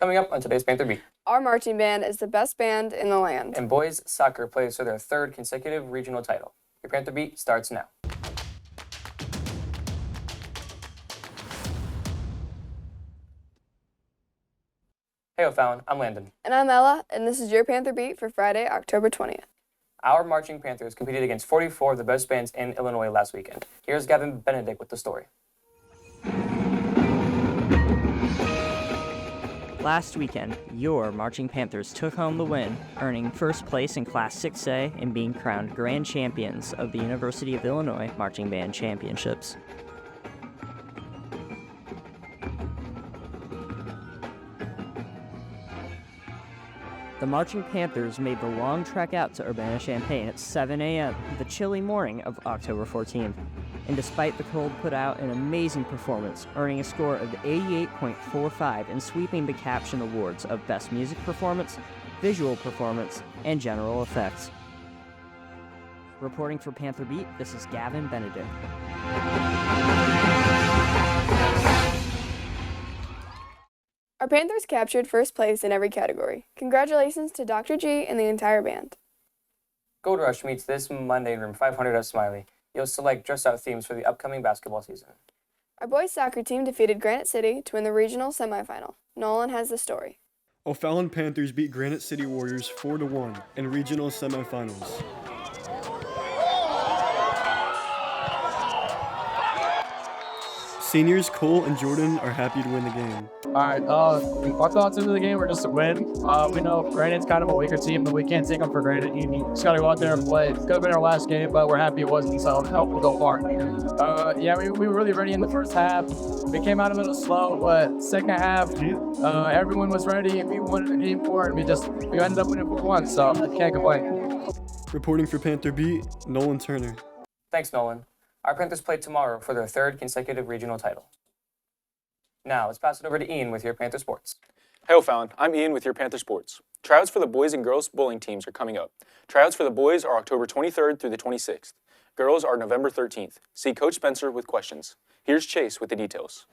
Coming up on today's Panther Beat. Our marching band is the best band in the land. And boys soccer plays for their third consecutive regional title. Your Panther Beat starts now. Hey O'Fallon, I'm Landon. And I'm Ella, and this is your Panther Beat for Friday, October 20th. Our marching Panthers competed against 44 of the best bands in Illinois last weekend. Here's Gavin Benedict with the story. Last weekend, your Marching Panthers took home the win, earning first place in Class 6A and being crowned grand champions of the University of Illinois Marching Band Championships. The Marching Panthers made the long trek out to Urbana-Champaign at 7 a.m. the chilly morning of October 14th. And despite the cold, put out an amazing performance, earning a score of 88.45 and sweeping the caption awards of Best Music Performance, Visual Performance, and General Effects. Reporting for Panther Beat, this is Gavin Benedict. Our Panthers captured first place in every category. Congratulations to Dr. G and the entire band. Gold Rush meets this Monday in room 500 at Smiley. You'll select dress-out themes for the upcoming basketball season. Our boys soccer team defeated Granite City to win the regional semifinal. Nolan has the story. O'Fallon Panthers beat Granite City Warriors 4-1 in regional semifinals. Seniors Cole and Jordan are happy to win the game. All right, our thoughts into the game were just to win. We know Granite's kind of a weaker team, but we can't take them for granted. You just got to go out there and play. It could have been our last game, but we're happy it wasn't, so help go far. We were really ready in the first half. We came out a little slow, but second half, everyone was ready, and we wanted the game for it. We ended up winning 4-1, so I can't complain. Reporting for Panther Beat, Nolan Turner. Thanks, Nolan. Our Panthers play tomorrow for their third consecutive regional title. Now, let's pass it over to Ian with your Panther Sports. Hey O'Fallon, I'm Ian with your Panther Sports. Tryouts for the boys and girls bowling teams are coming up. Tryouts for the boys are October 23rd through the 26th. Girls are November 13th. See Coach Spencer with questions. Here's Chase with the details.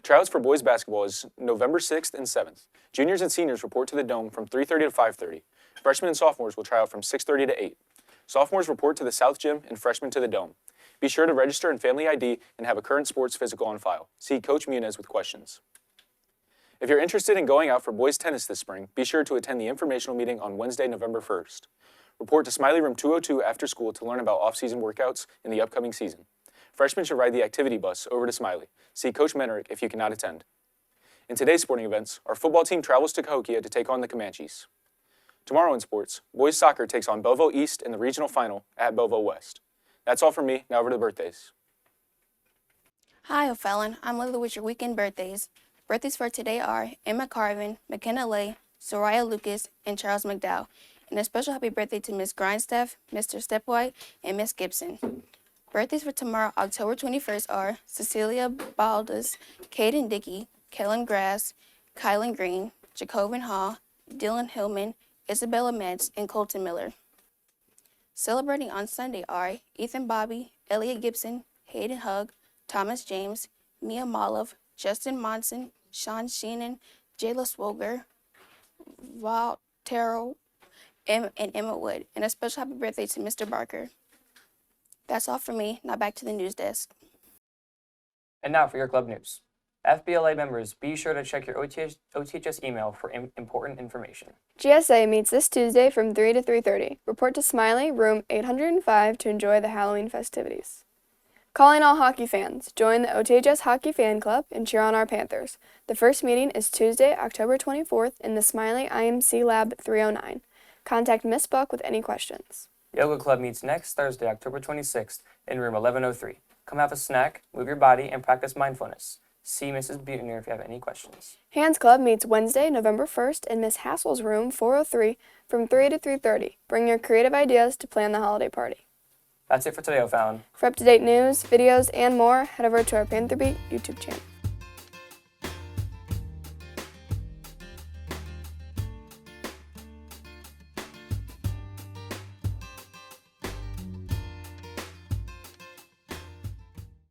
Tryouts for boys basketball is November 6th and 7th. Juniors and seniors report to the Dome from 3:30 to 5:30. Freshmen and sophomores will try out from 6:30 to 8. Sophomores report to the South Gym and freshmen to the Dome. Be sure to register in Family ID and have a current sports physical on file. See Coach Muniz with questions. If you're interested in going out for boys tennis this spring, be sure to attend the informational meeting on Wednesday, November 1st. Report to Smiley Room 202 after school to learn about off-season workouts in the upcoming season. Freshmen should ride the activity bus over to Smiley. See Coach Menerick if you cannot attend. In today's sporting events, our football team travels to Cahokia to take on the Comanches. Tomorrow in sports, boys soccer takes on Belleville East in the regional final at Belleville West. That's all from me. Now over to the birthdays. Hi, O'Fallon. I'm Lily with your weekend birthdays. Birthdays for today are Emma Carvin, McKenna Lay, Soraya Lucas, and Charles McDowell. And a special happy birthday to Miss Grindstaff, Mr. Stepwhite, and Miss Gibson. Birthdays for tomorrow, October 21st are Cecilia Baldas, Caden Dickey, Kellen Grass, Kylan Green, Jacobin Hall, Dylan Hillman, Isabella Metz, and Colton Miller. Celebrating on Sunday are Ethan Bobby, Elliot Gibson, Hayden Hugg, Thomas James, Mia Molov, Justin Monson, Sean Sheenan, Jayla Swoger, Val Terrell, and Emma Wood. And a special happy birthday to Mr. Barker. That's all for me. Now back to the news desk. And now for your club news. FBLA members, be sure to check your OTHS email for important information. GSA meets this Tuesday from 3 to 3:30. Report to Smiley, room 805 to enjoy the Halloween festivities. Calling all hockey fans, join the OTHS Hockey Fan Club and cheer on our Panthers. The first meeting is Tuesday, October 24th in the Smiley IMC Lab 309. Contact Miss Buck with any questions. Yoga Club meets next Thursday, October 26th in room 1103. Come have a snack, move your body, and practice mindfulness. See Mrs. Butner if you have any questions. Hands Club meets Wednesday, November 1st in Miss Hassel's room 403 from 3 to 3:30. Bring your creative ideas to plan the holiday party. That's it for today, O'Fallon. For up-to-date news, videos, and more, head over to our Panther Beat YouTube channel.